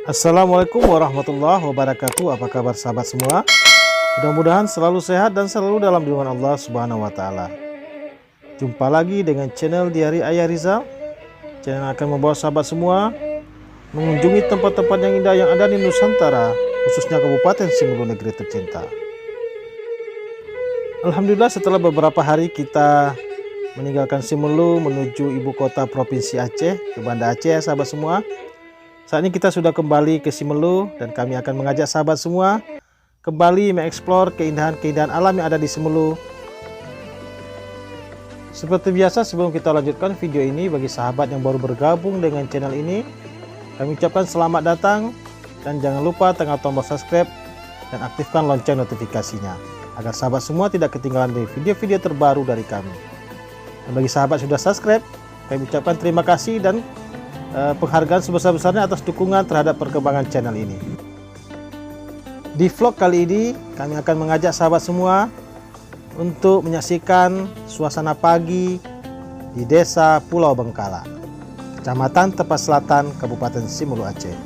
Assalamualaikum warahmatullahi wabarakatuh. Apa kabar sahabat semua? Mudah-mudahan selalu sehat dan selalu dalam lindungan Allah Subhanahu wa Ta'ala. Jumpa lagi dengan channel Diari Ayah Rizal. Channel akan membawa sahabat semua mengunjungi tempat-tempat yang indah yang ada di Nusantara, khususnya Kabupaten Simelu, negeri tercinta. Alhamdulillah, setelah beberapa hari kita meninggalkan Simelu menuju ibu kota Provinsi Aceh, ke Banda Aceh ya sahabat semua. Saat ini kita sudah kembali ke Simelu dan kami akan mengajak sahabat semua kembali mengeksplor keindahan-keindahan alam yang ada di Simelu. Seperti biasa, sebelum kita lanjutkan video ini, bagi sahabat yang baru bergabung dengan channel ini, kami ucapkan selamat datang dan jangan lupa tekan tombol subscribe dan aktifkan lonceng notifikasinya agar sahabat semua tidak ketinggalan dari video-video terbaru dari kami. Dan bagi sahabat sudah subscribe, kami ucapkan terima kasih dan penghargaan sebesar-besarnya atas dukungan terhadap perkembangan channel ini. Di vlog kali ini kami akan mengajak sahabat semua untuk menyaksikan suasana pagi di Desa Pulau Bengkala, Kecamatan Tepas Selatan, Kabupaten Simelu, Aceh.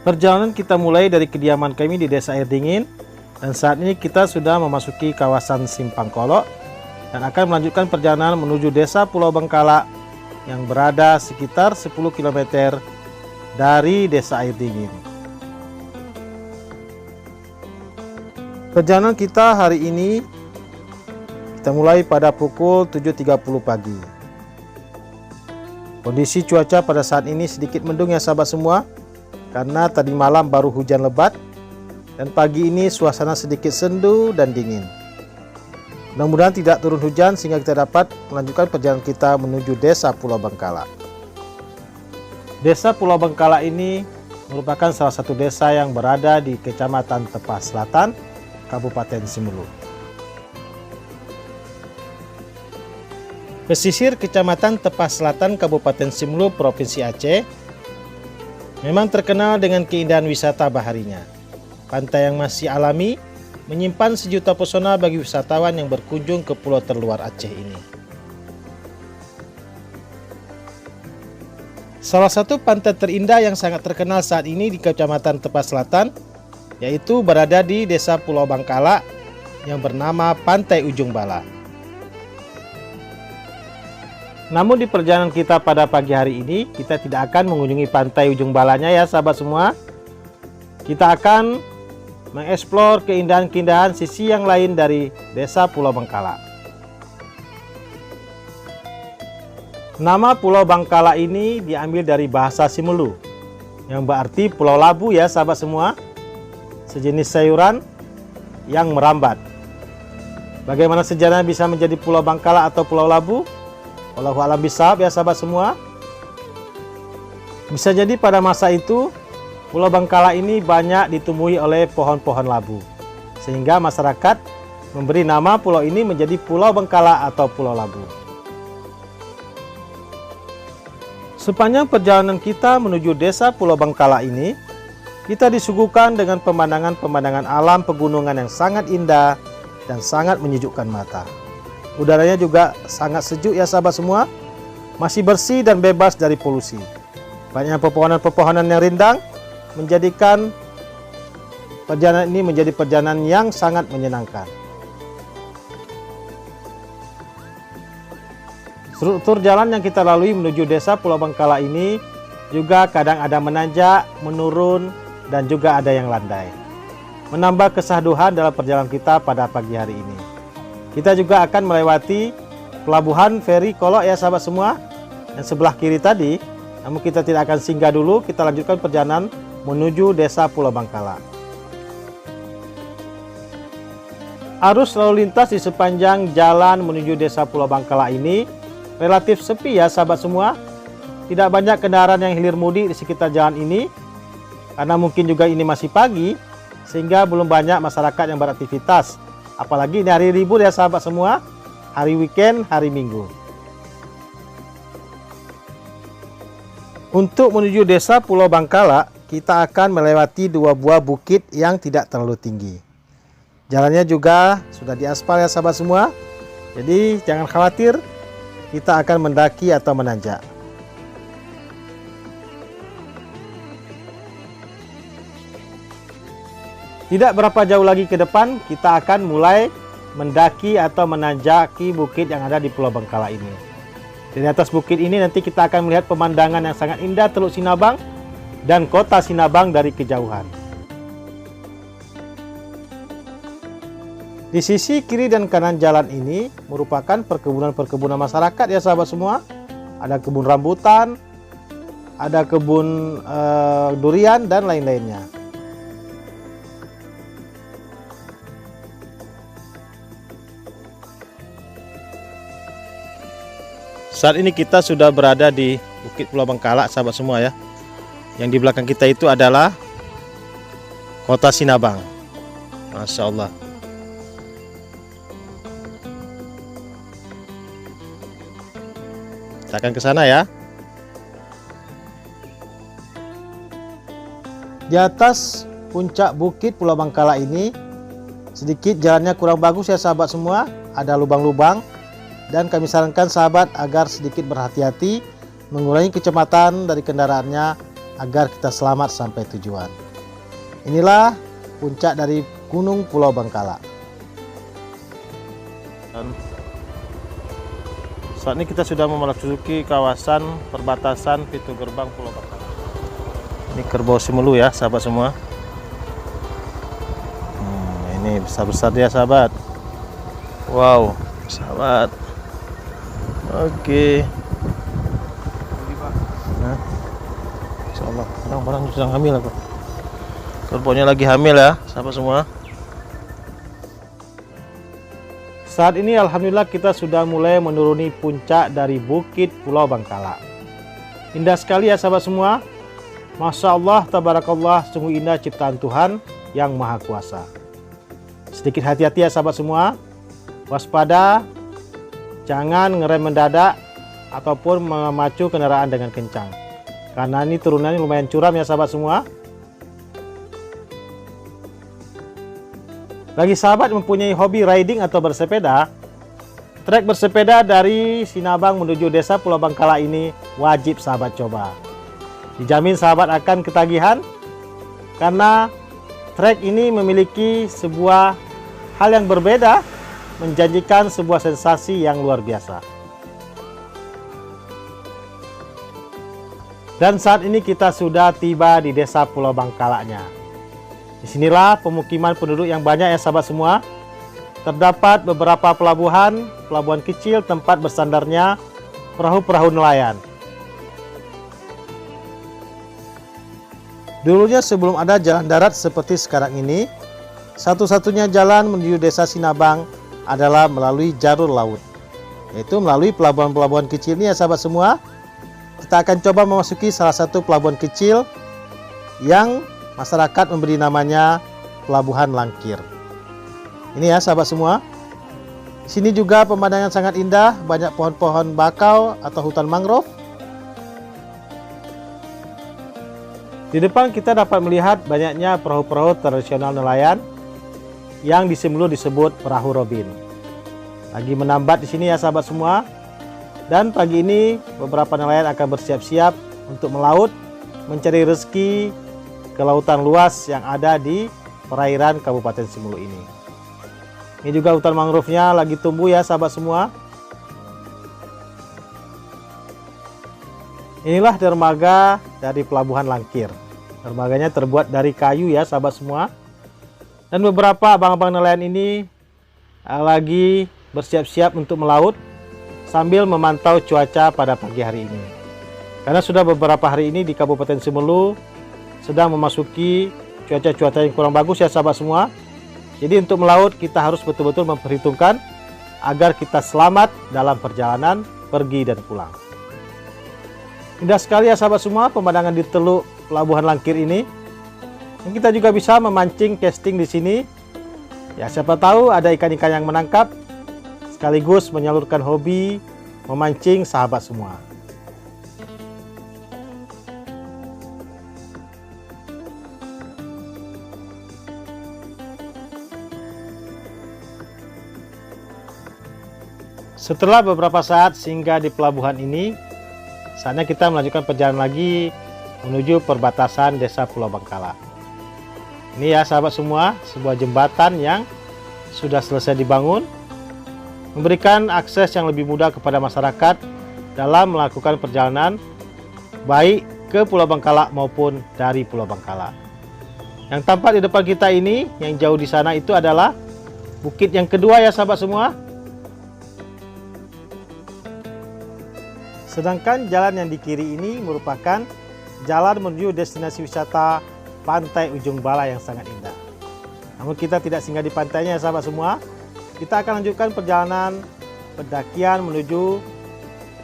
Perjalanan kita mulai dari kediaman kami di Desa Air Dingin, dan saat ini kita sudah memasuki kawasan Simpang Kolok dan akan melanjutkan perjalanan menuju Desa Pulau Bengkala yang berada sekitar 10 km dari Desa Air Dingin. Perjalanan kita hari ini kita mulai pada pukul 7.30 pagi. Kondisi cuaca pada saat ini sedikit mendung ya sahabat semua, karena tadi malam baru hujan lebat dan pagi ini suasana sedikit sendu dan dingin. Mudah-mudahan tidak turun hujan sehingga kita dapat melanjutkan perjalanan kita menuju Desa Pulau Bengkala. Desa Pulau Bengkala ini merupakan salah satu desa yang berada di Kecamatan Tepas Selatan, Kabupaten Simelu. Pesisir Kecamatan Tepas Selatan, Kabupaten Simelu, Provinsi Aceh memang terkenal dengan keindahan wisata baharinya. Pantai yang masih alami menyimpan sejuta pesona bagi wisatawan yang berkunjung ke pulau terluar Aceh ini. Salah satu pantai terindah yang sangat terkenal saat ini di Kecamatan Tepas Selatan yaitu berada di Desa Pulau Bengkala yang bernama Pantai Ujung Bala. Namun di perjalanan kita pada pagi hari ini kita tidak akan mengunjungi Pantai Ujung Balanya ya sahabat semua. Kita akan mengeksplor keindahan-keindahan sisi yang lain dari Desa Pulau Bengkala. Nama Pulau Bengkala ini diambil dari bahasa Simelu yang berarti Pulau Labu ya sahabat semua, sejenis sayuran yang merambat. Bagaimana sejarahnya bisa menjadi Pulau Bengkala atau Pulau Labu? Wallahu a'lam bishawab ya sahabat semua. Bisa jadi pada masa itu Pulau Bengkala ini banyak ditumbuhi oleh pohon-pohon labu, sehingga masyarakat memberi nama pulau ini menjadi Pulau Bengkala atau Pulau Labu. Sepanjang perjalanan kita menuju Desa Pulau Bengkala ini, kita disuguhkan dengan pemandangan-pemandangan alam pegunungan yang sangat indah dan sangat menyejukkan mata. Udaranya juga sangat sejuk ya sahabat semua, masih bersih dan bebas dari polusi. Banyak pepohonan-pepohonan yang rindang menjadikan perjalanan ini menjadi perjalanan yang sangat menyenangkan. Struktur jalan yang kita lalui menuju Desa Pulau Bengkala ini juga kadang ada menanjak, menurun, dan juga ada yang landai. Menambah kesahduhan dalam perjalanan kita pada pagi hari ini. Kita juga akan melewati pelabuhan feri Kolok ya sahabat semua, yang sebelah kiri tadi. Namun kita tidak akan singgah dulu, kita lanjutkan perjalanan menuju Desa Pulau Bengkala. Arus lalu lintas di sepanjang jalan menuju Desa Pulau Bengkala ini relatif sepi ya sahabat semua. Tidak banyak kendaraan yang hilir mudik di sekitar jalan ini, karena mungkin juga ini masih pagi, sehingga belum banyak masyarakat yang beraktivitas. Apalagi ini hari libur ya sahabat semua, hari weekend, hari Minggu. Untuk menuju Desa Pulau Bengkala, kita akan melewati dua buah bukit yang tidak terlalu tinggi. Jalannya juga sudah diaspal ya sahabat semua. Jadi jangan khawatir, kita akan mendaki atau menanjak. Tidak berapa jauh lagi ke depan, kita akan mulai mendaki atau menanjaki bukit yang ada di Pulau Bengkala ini. Dari atas bukit ini nanti kita akan melihat pemandangan yang sangat indah Teluk Sinabang dan kota Sinabang dari kejauhan. Di sisi kiri dan kanan jalan ini merupakan perkebunan-perkebunan masyarakat ya sahabat semua. Ada kebun rambutan, ada kebun durian dan lain-lainnya. Saat ini kita sudah berada di Bukit Pulau Bengkala sahabat semua ya. Yang di belakang kita itu adalah kota Sinabang. Masya Allah. Kita akan ke sana ya. Di atas puncak Bukit Pulau Bengkala ini sedikit jalannya kurang bagus ya sahabat semua. Ada lubang-lubang. Dan kami sarankan sahabat agar sedikit berhati-hati mengurangi kecepatan dari kendaraannya agar kita selamat sampai tujuan. Inilah puncak dari Gunung Pulau Bengkala. Saat ini kita sudah memasuki kawasan perbatasan pintu gerbang Pulau Bengkala. Ini kerbau Simelu ya sahabat semua. Ini besar-besar dia sahabat. Wow sahabat. Oke. Nah, insyaallah barang-barang sedang hamil aku. Kerbaunya lagi hamil ya, sahabat semua. Saat ini alhamdulillah kita sudah mulai menuruni puncak dari Bukit Pulau Bengkala. Indah sekali ya sahabat semua. Masya Allah, tabarakallah, sungguh indah ciptaan Tuhan yang Maha Kuasa. Sedikit hati-hati ya sahabat semua. Waspada. Jangan ngerem mendadak ataupun memacu kendaraan dengan kencang. Karena ini turunannya lumayan curam ya sahabat semua. Bagi sahabat yang mempunyai hobi riding atau bersepeda, trek bersepeda dari Sinabang menuju desa Pulau Bengkala ini wajib sahabat coba. Dijamin sahabat akan ketagihan karena trek ini memiliki sebuah hal yang berbeda, menjanjikan sebuah sensasi yang luar biasa. Dan saat ini kita sudah tiba di desa Pulau Bengkalanya. Disinilah pemukiman penduduk yang banyak ya sahabat semua. Terdapat beberapa pelabuhan kecil tempat bersandarnya perahu-perahu nelayan. Dulunya sebelum ada jalan darat seperti sekarang ini, satu-satunya jalan menuju desa Sinabang adalah melalui jalur laut, yaitu melalui pelabuhan-pelabuhan kecil ini ya sahabat semua. Kita akan coba memasuki salah satu pelabuhan kecil yang masyarakat memberi namanya Pelabuhan Langkir. Ini ya sahabat semua. Di sini juga pemandangan sangat indah, banyak pohon-pohon bakau atau hutan mangrove. Di depan kita dapat melihat banyaknya perahu-perahu tradisional nelayan yang di Simelu disebut perahu Robin. Lagi menambat di sini ya sahabat semua. Dan pagi ini beberapa nelayan akan bersiap-siap untuk melaut, mencari rezeki ke lautan luas yang ada di perairan Kabupaten Simelu ini. Ini juga hutan mangrove-nya lagi tumbuh ya sahabat semua. Inilah dermaga dari Pelabuhan Langkir. Dermaganya terbuat dari kayu ya sahabat semua. Dan beberapa abang-abang nelayan ini lagi bersiap-siap untuk melaut sambil memantau cuaca pada pagi hari ini. Karena sudah beberapa hari ini di Kabupaten Simelu sedang memasuki cuaca-cuaca yang kurang bagus ya sahabat semua. Jadi untuk melaut kita harus betul-betul memperhitungkan agar kita selamat dalam perjalanan pergi dan pulang. Indah sekali ya sahabat semua pemandangan di Teluk Pelabuhan Langkir ini. Dan kita juga bisa memancing casting di sini. Ya siapa tahu ada ikan-ikan yang menangkap sekaligus menyalurkan hobi memancing sahabat semua. Setelah beberapa saat singgah di pelabuhan ini, saatnya kita melanjutkan perjalanan lagi menuju perbatasan desa Pulau Bengkala. Ini ya sahabat semua, sebuah jembatan yang sudah selesai dibangun, memberikan akses yang lebih mudah kepada masyarakat dalam melakukan perjalanan baik ke Pulau Bangkalak maupun dari Pulau Bangkalak. Yang tampak di depan kita ini, yang jauh di sana itu adalah bukit yang kedua ya sahabat semua. Sedangkan jalan yang di kiri ini merupakan jalan menuju destinasi wisata Pantai Ujung Bala yang sangat indah. Namun kita tidak singgah di pantainya ya sahabat semua. Kita akan lanjutkan perjalanan pendakian menuju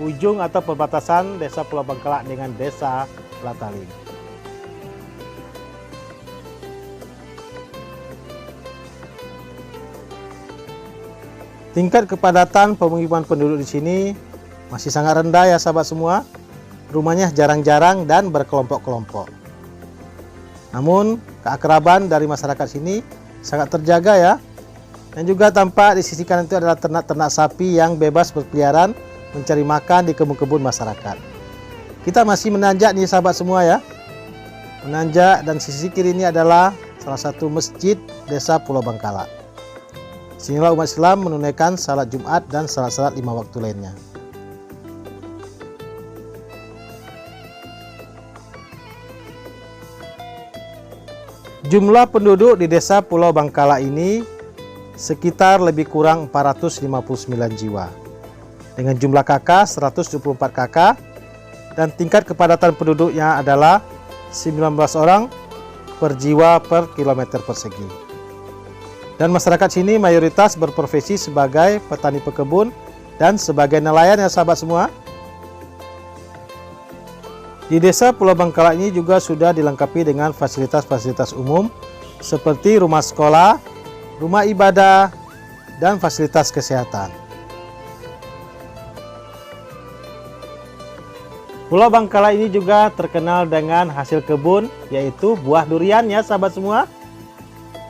ujung atau perbatasan Desa Pulau Bangkalak dengan Desa Lataling. Tingkat kepadatan pemukiman penduduk di sini masih sangat rendah ya sahabat semua. Rumahnya jarang-jarang dan berkelompok-kelompok. Namun keakraban dari masyarakat sini sangat terjaga ya. Dan juga tampak di sisi kanan itu adalah ternak-ternak sapi yang bebas berkeliaran mencari makan di kebun-kebun masyarakat. Kita masih menanjak nih sahabat semua ya. Menanjak, dan sisi kiri ini adalah salah satu masjid Desa Pulau Bangkalak. Sinilah umat Islam menunaikan salat Jumat dan salat-salat 5 waktu lainnya. Jumlah penduduk di Desa Pulau Bangkalak ini sekitar lebih kurang 459 jiwa. Dengan jumlah KK 124 KK dan tingkat kepadatan penduduknya adalah 19 orang per jiwa per kilometer persegi. Dan masyarakat sini mayoritas berprofesi sebagai petani pekebun dan sebagai nelayan ya sahabat semua. Di Desa Pulau Bangkalak ini juga sudah dilengkapi dengan fasilitas-fasilitas umum seperti rumah sekolah, rumah ibadah, dan fasilitas kesehatan. Pulau Bangkalak ini juga terkenal dengan hasil kebun, yaitu buah durian ya sahabat semua.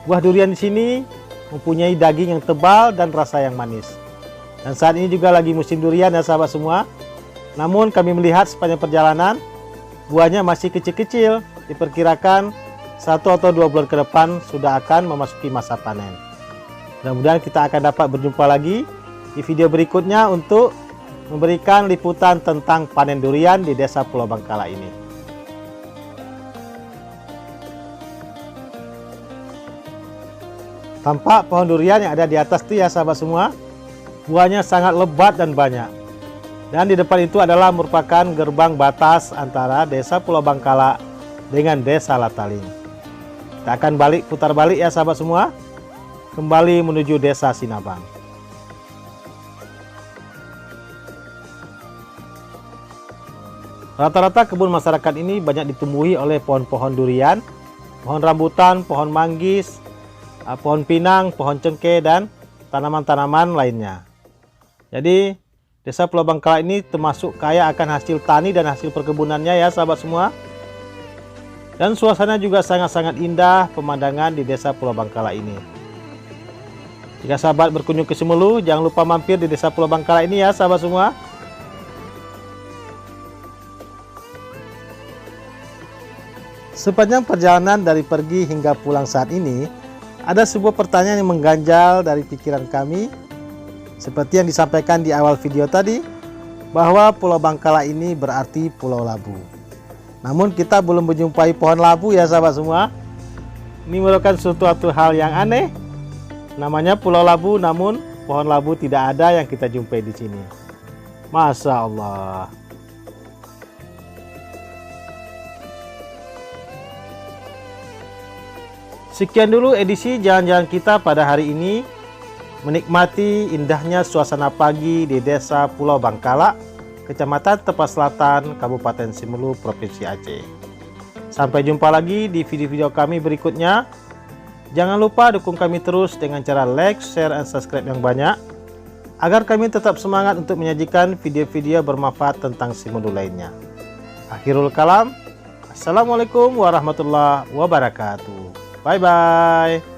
Buah durian di sini mempunyai daging yang tebal dan rasa yang manis. Dan saat ini juga lagi musim durian ya sahabat semua. Namun kami melihat sepanjang perjalanan, buahnya masih kecil-kecil, diperkirakan 1 atau 2 bulan ke depan sudah akan memasuki masa panen. Mudah-mudahan kita akan dapat berjumpa lagi di video berikutnya untuk memberikan liputan tentang panen durian di Desa Pulau Bangkalak ini. Tampak pohon durian yang ada di atas itu ya sahabat semua, buahnya sangat lebat dan banyak. Dan di depan itu adalah merupakan gerbang batas antara Desa Pulau Bangkalak dengan Desa Lataling. Kita akan putar balik ya sahabat semua, kembali menuju Desa Sinabang. Rata-rata kebun masyarakat ini banyak ditumbuhi oleh pohon-pohon durian, pohon rambutan, pohon manggis, pohon pinang, pohon cengkeh, dan tanaman-tanaman lainnya. Jadi Desa Pulau Bangkalak ini termasuk kaya akan hasil tani dan hasil perkebunannya ya sahabat semua. Dan suasana juga sangat-sangat indah pemandangan di Desa Pulau Bangkalak ini. Jika sahabat berkunjung ke Simelu, jangan lupa mampir di Desa Pulau Bangkalak ini ya sahabat semua. Sepanjang perjalanan dari pergi hingga pulang saat ini, ada sebuah pertanyaan yang mengganjal dari pikiran kami. Seperti yang disampaikan di awal video tadi, bahwa Pulau Bangkalak ini berarti Pulau Labu. Namun kita belum menjumpai pohon labu ya sahabat semua. Ini merupakan suatu hal yang aneh. Namanya Pulau Labu, namun pohon labu tidak ada yang kita jumpai di sini. Masya Allah. Sekian dulu edisi jalan-jalan kita pada hari ini. Menikmati indahnya suasana pagi di Desa Pulau Bangkalak, Kecamatan Tepas Selatan, Kabupaten Simelu, Provinsi Aceh. Sampai jumpa lagi di video-video kami berikutnya. Jangan lupa dukung kami terus dengan cara like, share, dan subscribe yang banyak, agar kami tetap semangat untuk menyajikan video-video bermanfaat tentang Simelu lainnya. Akhirul kalam, Assalamualaikum warahmatullahi wabarakatuh. Bye-bye.